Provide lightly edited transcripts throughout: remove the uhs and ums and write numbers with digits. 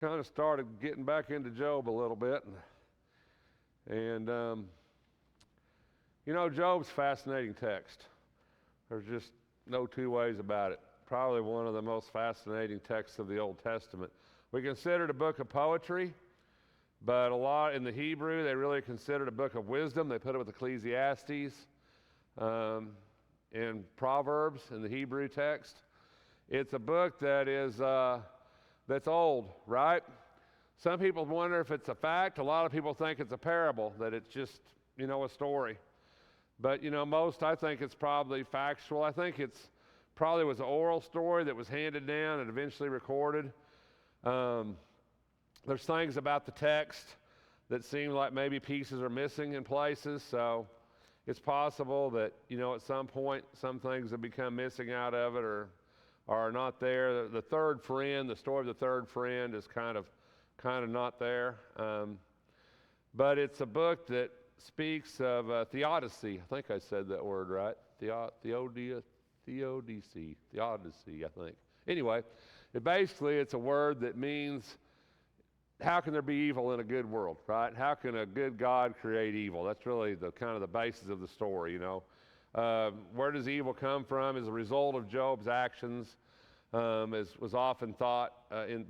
kind of started getting back into Job a little bit. And Job's a fascinating text. There's just no two ways about it. Probably one of the most fascinating texts of the Old Testament. We consider it a book of poetry, but a lot in the Hebrew, they really consider it a book of wisdom. They put it with Ecclesiastes and Proverbs in the Hebrew text. It's a book that is that's old, right? Some people wonder if it's a fact. A lot of people think it's a parable, that it's just, a story. But, I think it's probably factual. I think it's probably was an oral story that was handed down and eventually recorded. There's things about the text that seem like maybe pieces are missing in places. So it's possible that, at some point, some things have become missing out of it or are not there. The third friend, the story of the third friend is kind of not there. But it's a book that speaks of theodicy. I think I said that word right. Theodicy, I think. Anyway, it's a word that means how can there be evil in a good world, right? How can a good God create evil? That's really the kind of the basis of the story, Where does evil come from as a result of Job's actions, as was often thought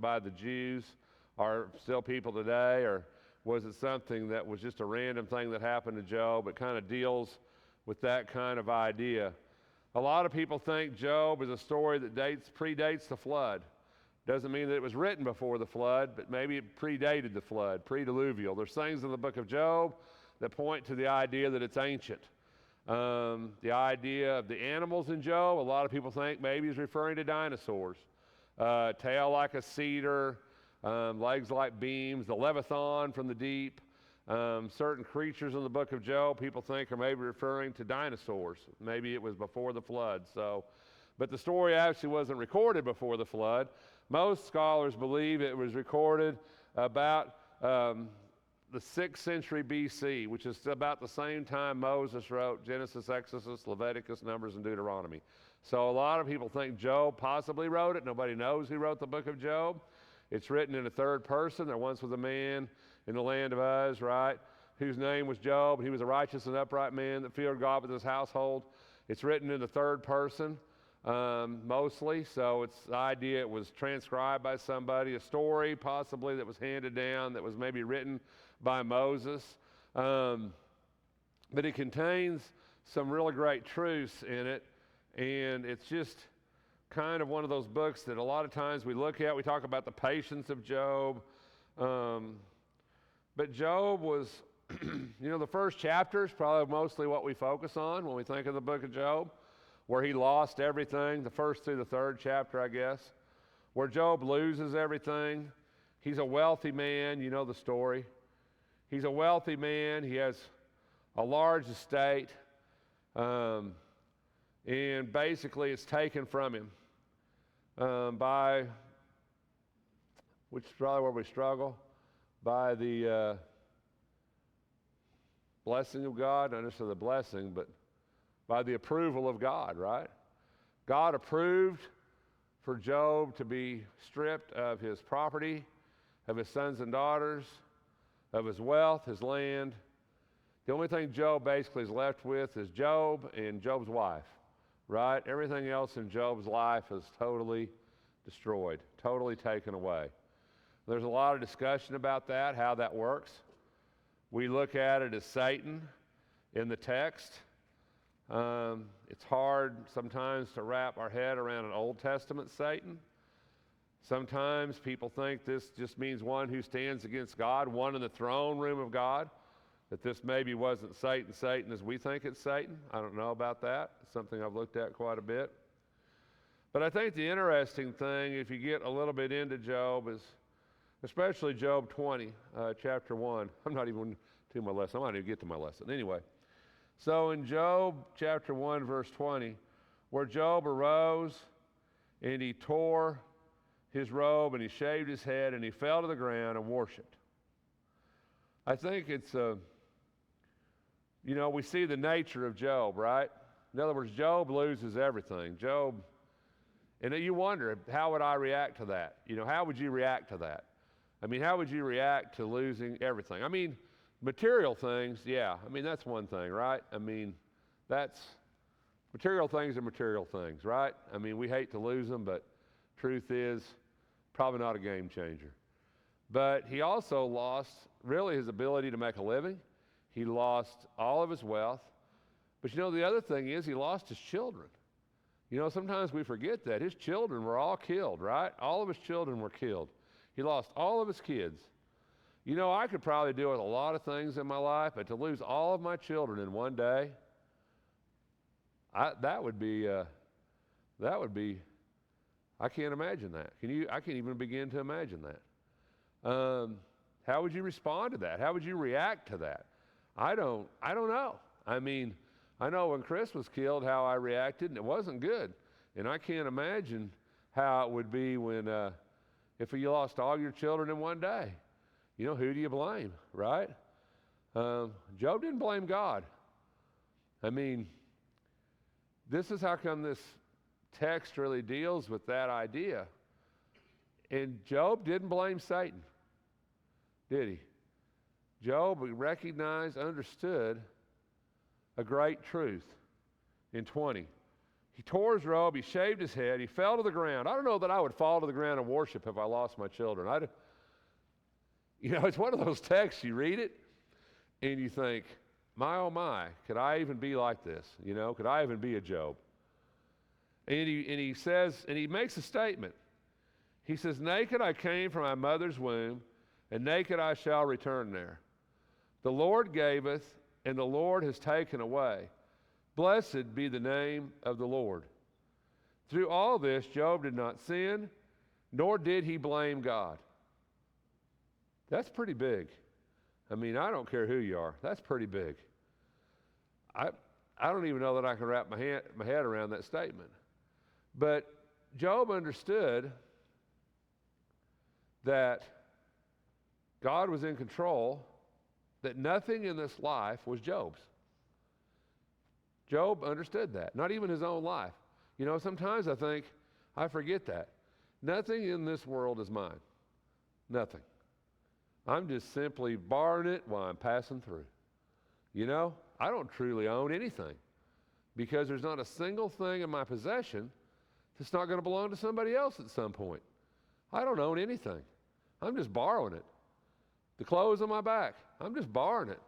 by the Jews, are still people today, or was it something that was just a random thing that happened to Job? It kind of deals with that kind of idea. A lot of people think Job is a story that predates the flood. Doesn't mean that it was written before the flood, but maybe it predated the flood, pre-diluvial. There's things in the book of Job that point to the idea that it's ancient. The idea of the animals in Job, a lot of people think maybe he's referring to dinosaurs. Tail like a cedar, legs like beams, the Leviathan from the deep. Certain creatures in the book of Job, people think are maybe referring to dinosaurs. Maybe it was before the flood. But the story actually wasn't recorded before the flood. Most scholars believe it was recorded about the 6th century BC, which is about the same time Moses wrote Genesis, Exodus, Leviticus, Numbers, and Deuteronomy. So a lot of people think Job possibly wrote it. Nobody knows who wrote the book of Job. It's written in a third person. There once was a man in the land of Uz, right, whose name was Job. He was a righteous and upright man that feared God with his household. It's written in the third person, mostly. So it's the idea it was transcribed by somebody, a story possibly that was handed down, that was maybe written by Moses. But it contains some really great truths in it. And it's just kind of one of those books that a lot of times we look at. We talk about the patience of Job. But Job was, the first chapter is probably mostly what we focus on when we think of the book of Job, where he lost everything, the first through the third chapter, I guess, where Job loses everything. He's a wealthy man, you know the story. He's a wealthy man. He has a large estate, and basically it's taken from him by, which is probably where we struggle, by the blessing of God, not necessarily the blessing, but by the approval of God, right? God approved for Job to be stripped of his property, of his sons and daughters, of his wealth, his land. The only thing Job basically is left with is Job and Job's wife, right? Everything else in Job's life is totally destroyed, totally taken away. There's a lot of discussion about that, how that works. We look at it as Satan in the text. It's hard sometimes to wrap our head around an Old Testament Satan. Sometimes people think this just means one who stands against God, one in the throne room of God, that this maybe wasn't Satan as we think it's Satan. I don't know about that. It's something I've looked at quite a bit. But I think the interesting thing, if you get a little bit into Job, is especially Job 20, chapter 1. I'm not even to my lesson. I might even get to my lesson. Anyway, so in Job chapter 1, verse 20, where Job arose and he tore his robe and he shaved his head and he fell to the ground and worshiped. I think it's, we see the nature of Job, right? In other words, Job loses everything. And you wonder, how would I react to that? How would you react to that? I mean, how would you react to losing everything? I mean, material things, yeah. I mean, that's one thing, right? I mean, material things are material things, right? I mean, we hate to lose them, but truth is, probably not a game changer. But he also lost really his ability to make a living. He lost all of his wealth. But you know, the other thing is he lost his children. You know, sometimes we forget that. His children were all killed, right? All of his children were killed. He lost all of his kids. You know, I could probably deal with a lot of things in my life, but to lose all of my children in one day, that would be, I can't imagine that. I can't even begin to imagine that. How would you respond to that? How would you react to that? I don't know. I mean, I know when Chris was killed, how I reacted, and it wasn't good. And I can't imagine how it would be when, if you lost all your children in one day. You know, who do you blame, right? Job didn't blame God. I mean, this is how come this text really deals with that idea. And Job didn't blame Satan, did he? Job recognized, understood a great truth in 20. He tore his robe, he shaved his head, he fell to the ground. I don't know that I would fall to the ground and worship if I lost my children. You know, it's one of those texts, you read it, and you think, my oh my, could I even be like this? You know, could I even be a Job? And he says, and he makes a statement. He says, naked I came from my mother's womb, and naked I shall return there. The Lord gaveth, and the Lord has taken away. Blessed be the name of the Lord. Through all this, Job did not sin, nor did he blame God. That's pretty big. I mean, I don't care who you are. That's pretty big. I don't even know that I can wrap my head around that statement. But Job understood that God was in control, that nothing in this life was Job's. Job understood that, not even his own life. You know, sometimes I forget that. Nothing in this world is mine. Nothing. I'm just simply borrowing it while I'm passing through. You know, I don't truly own anything because there's not a single thing in my possession that's not going to belong to somebody else at some point. I don't own anything. I'm just borrowing it. The clothes on my back, I'm just borrowing it.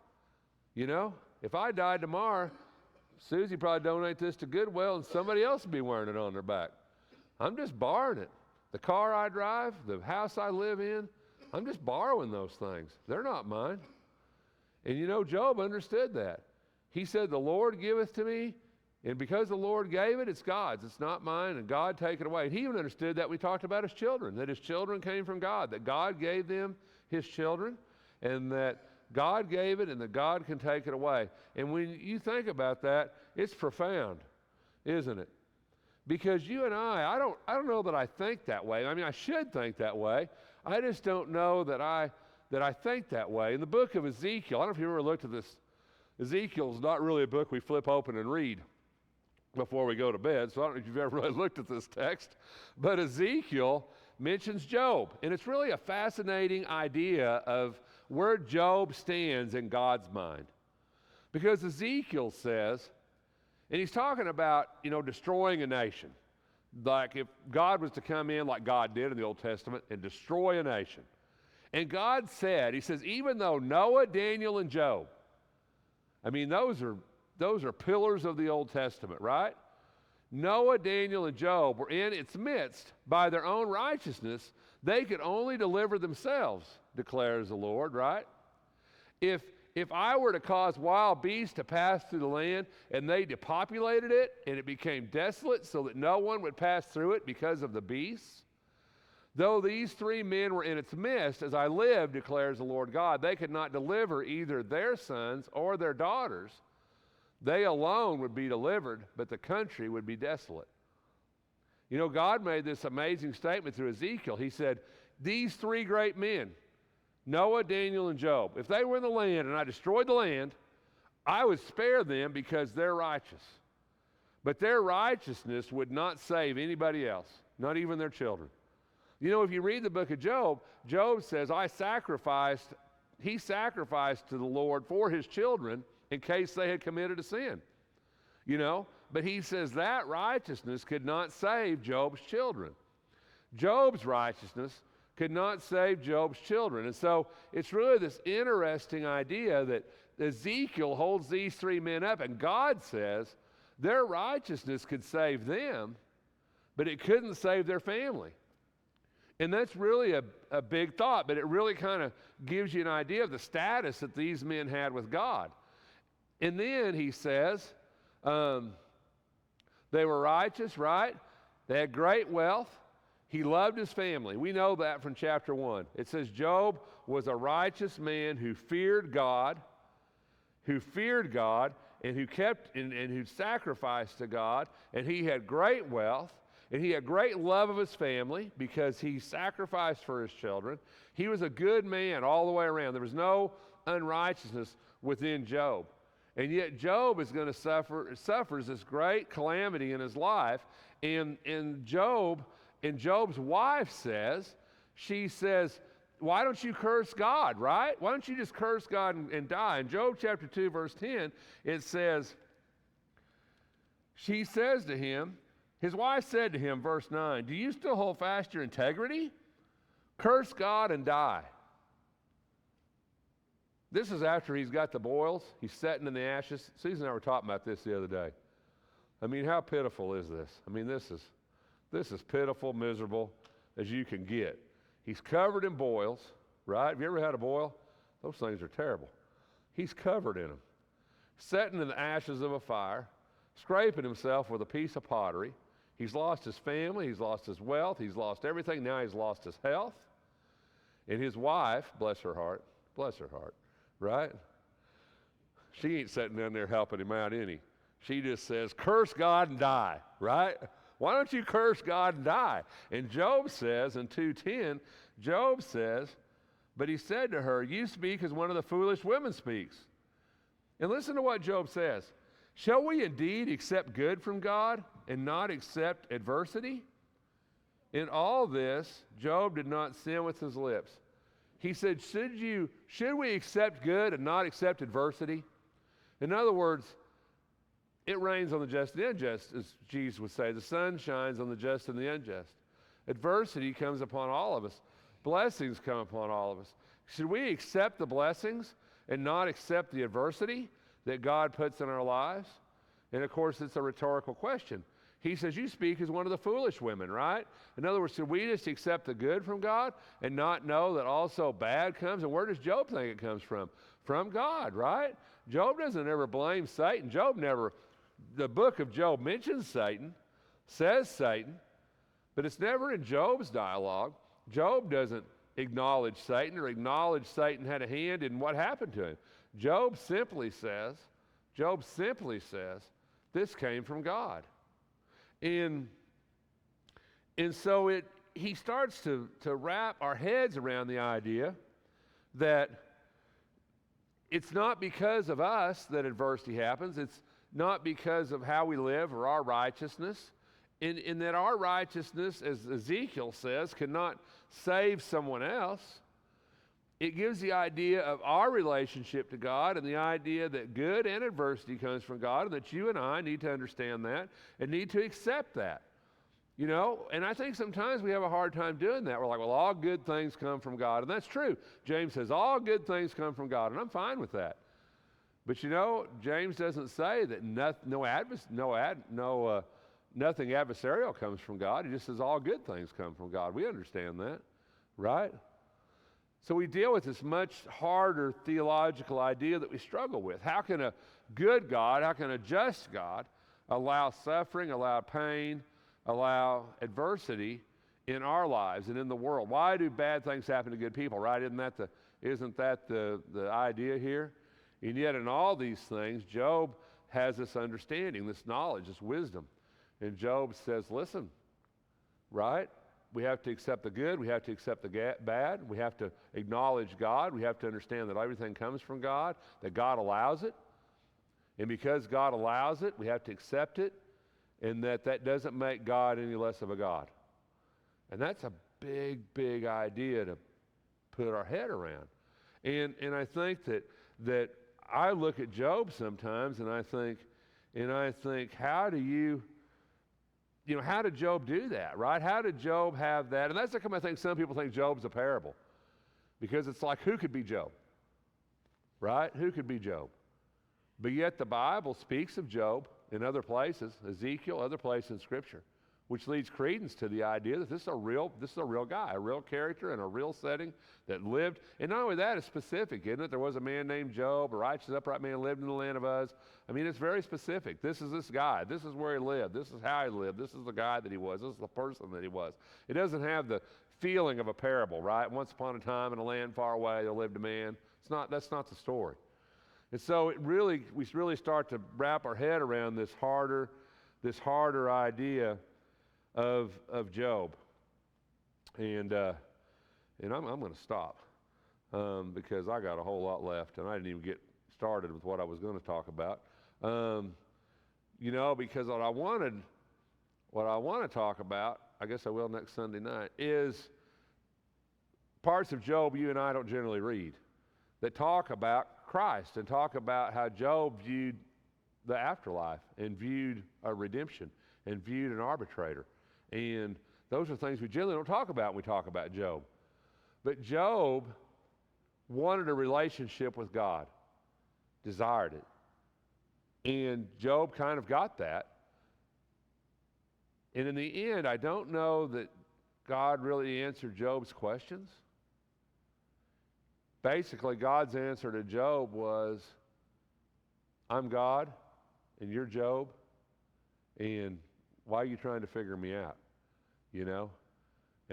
You know, if I died tomorrow, Susie probably donate this to Goodwill and somebody else would be wearing it on their back. I'm just borrowing it. The car I drive, the house I live in, I'm just borrowing those things. They're not mine. And you know, Job understood that. He said, the Lord giveth to me, and because the Lord gave it, it's God's. It's not mine, and God take it away. And he even understood that we talked about his children, that his children came from God, that God gave them his children, and that God gave it, and that God can take it away. And when you think about that, it's profound, isn't it? Because you and I don't know that I think that way. I mean, I should think that way. I just don't know that I think that way. In the book of Ezekiel, I don't know if you ever looked at this. Ezekiel's not really a book we flip open and read before we go to bed, so I don't know if you've ever really looked at this text. But Ezekiel mentions Job, and it's really a fascinating idea of where Job stands in God's mind. Because Ezekiel says, and he's talking about, you know, destroying a nation. Like if God was to come in like God did in the Old Testament and destroy a nation. And God said, he says, even though Noah, Daniel, and Job, I mean, those are pillars of the Old Testament, right? Noah, Daniel, and Job were in its midst by their own righteousness. They could only deliver themselves, declares the Lord, right? If I were to cause wild beasts to pass through the land and they depopulated it and it became desolate so that no one would pass through it because of the beasts, though these three men were in its midst, as I live, declares the Lord God, they could not deliver either their sons or their daughters. They alone would be delivered, but the country would be desolate. You know, God made this amazing statement through Ezekiel. He said, these three great men, Noah, Daniel, and Job, if they were in the land and I destroyed the land, I would spare them because they're righteous. But their righteousness would not save anybody else, not even their children. You know, if you read the book of Job, Job says, he sacrificed to the Lord for his children in case they had committed a sin. You know, but he says that righteousness could not save Job's children. Job's righteousness could not save Job's children. And so it's really this interesting idea that Ezekiel holds these three men up, and God says their righteousness could save them, but it couldn't save their family. And that's really a big thought, but it really kind of gives you an idea of the status that these men had with God. And then he says, they were righteous, right? They had great wealth. He loved his family. We know that from chapter 1. It says Job was a righteous man who feared God, and who sacrificed to God, and he had great wealth. And he had great love of his family because he sacrificed for his children. He was a good man all the way around. There was no unrighteousness within Job. And yet Job is going to suffers this great calamity in his life. And Job's wife says, why don't you curse God, right? Why don't you just curse God and die? In Job chapter 2, verse 10, it says, she says to him, his wife said to him, verse 9, do you still hold fast your integrity? Curse God and die. This is after he's got the boils. He's sitting in the ashes. Susan and I were talking about this the other day. I mean, how pitiful is this? I mean, this is pitiful, miserable as you can get. He's covered in boils, right? Have you ever had a boil? Those things are terrible. He's covered in them. Sitting in the ashes of a fire, scraping himself with a piece of pottery. He's lost his family, he's lost his wealth, he's lost everything. Now he's lost his health. And his wife, bless her heart, right? She ain't sitting down there helping him out any. She just says, curse God and die, right? Why don't you curse God and die? And Job says in 2:10, Job says, but he said to her, you speak as one of the foolish women speaks. And listen to what Job says. Shall we indeed accept good from God and not accept adversity? In all this, Job did not sin with his lips. He said, should we accept good and not accept adversity? In other words, it rains on the just and the unjust, as Jesus would say. The sun shines on the just and the unjust. Adversity comes upon all of us. Blessings come upon all of us. Should we accept the blessings and not accept the adversity that God puts in our lives? And of course, it's a rhetorical question. He says, you speak as one of the foolish women, right? In other words, should we just accept the good from God and not know that also bad comes? And where does Job think it comes from? From God, right? Job doesn't ever blame Satan. The book of Job mentions Satan, says Satan, but it's never in Job's dialogue. Job doesn't acknowledge Satan or acknowledge Satan had a hand in what happened to him. Job simply says, this came from God. And so he starts to wrap our heads around the idea that it's not because of us that adversity happens. It's not because of how we live or our righteousness. In that our righteousness, as Ezekiel says, cannot save someone else. It gives the idea of our relationship to God and the idea that good and adversity comes from God, and that you and I need to understand that and need to accept that. You know, and I think sometimes we have a hard time doing that. We're like, well, all good things come from God. And that's true. James says all good things come from God, and I'm fine with that. But you know, James doesn't say that nothing adversarial comes from God. He just says all good things come from God. We understand that, right? So we deal with this much harder theological idea that we struggle with. How can a good God, how can a just God allow suffering, allow pain, allow adversity in our lives and in the world? Why do bad things happen to good people, right? Isn't that the idea here? And yet in all these things, Job has this understanding, this knowledge, this wisdom. And Job says, listen, right? We have to accept the good. We have to accept the bad. We have to acknowledge God. We have to understand that everything comes from God, that God allows it. And because God allows it, we have to accept it, and that doesn't make God any less of a God. And that's big, big idea to put our head around. And I think that I look at Job sometimes and I think, how did Job do that, right? How did Job have that? And that's how come I think some people think Job's a parable. Because it's like, who could be Job? Right? Who could be Job? But yet the Bible speaks of Job in other places, Ezekiel, other places in Scripture, which leads credence to the idea that this is a real guy, a real character in a real setting that lived. And not only that, it's specific, isn't it? There was a man named Job, a righteous, upright man lived in the land of Uz. I mean, it's very specific. This is this guy. This is where he lived. This is how he lived. This is the guy that he was. This is the person that he was. It doesn't have the feeling of a parable, right? Once upon a time in a land far away, there lived a man. That's not the story. And so we really start to wrap our head around this harder idea of Job. And I'm going to stop because I got a whole lot left, and I didn't even get started with what I was going to talk about. Because what I want to talk about, I guess I will next Sunday night, is parts of Job you and I don't generally read that talk about Christ and talk about how Job viewed the afterlife and viewed a redemption and viewed an arbitrator. And those are things we generally don't talk about when we talk about Job. But Job wanted a relationship with God, desired it. And Job kind of got that. And in the end, I don't know that God really answered Job's questions. Basically, God's answer to Job was, I'm God, and you're Job, and why are you trying to figure me out? And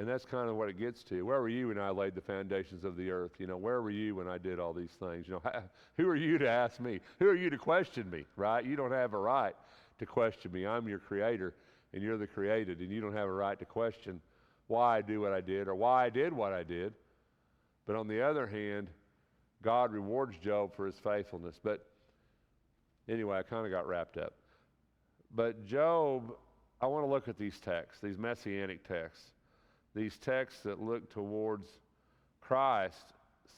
that's kind of what it gets to. Where were you when I laid the foundations of the earth? Where were you when I did all these things? Who are you to ask me? Who are you to question me, right? You don't have a right to question me. I'm your creator, and you're the created, and you don't have a right to question why I do what I did or why I did what I did. But on the other hand, God rewards Job for his faithfulness. But anyway, I kind of got wrapped up. But Job, I want to look at these texts, these messianic texts, these texts that look towards Christ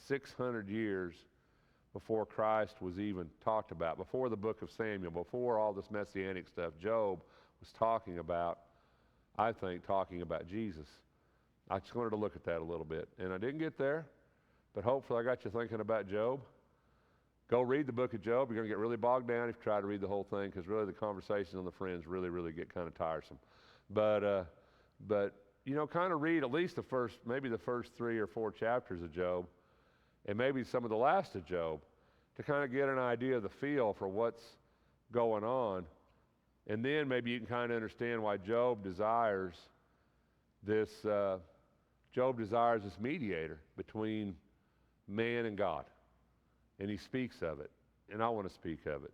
600 years before Christ was even talked about, before the book of Samuel, before all this messianic stuff. Job was talking about Jesus. I just wanted to look at that a little bit. And I didn't get there, but hopefully I got you thinking about Job. Go read the book of Job. You're going to get really bogged down if you try to read the whole thing, because really the conversations on the fringe really get kind of tiresome. But kind of read at least maybe the first 3 or 4 chapters of Job, and maybe some of the last of Job, to kind of get an idea of the feel for what's going on. And then maybe you can kind of understand why Job desires this mediator between man and God. And he speaks of it, and I want to speak of it.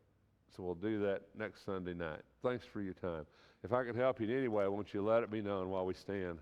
So we'll do that next Sunday night. Thanks for your time. If I can help you in any way, won't you let it be known while we stand.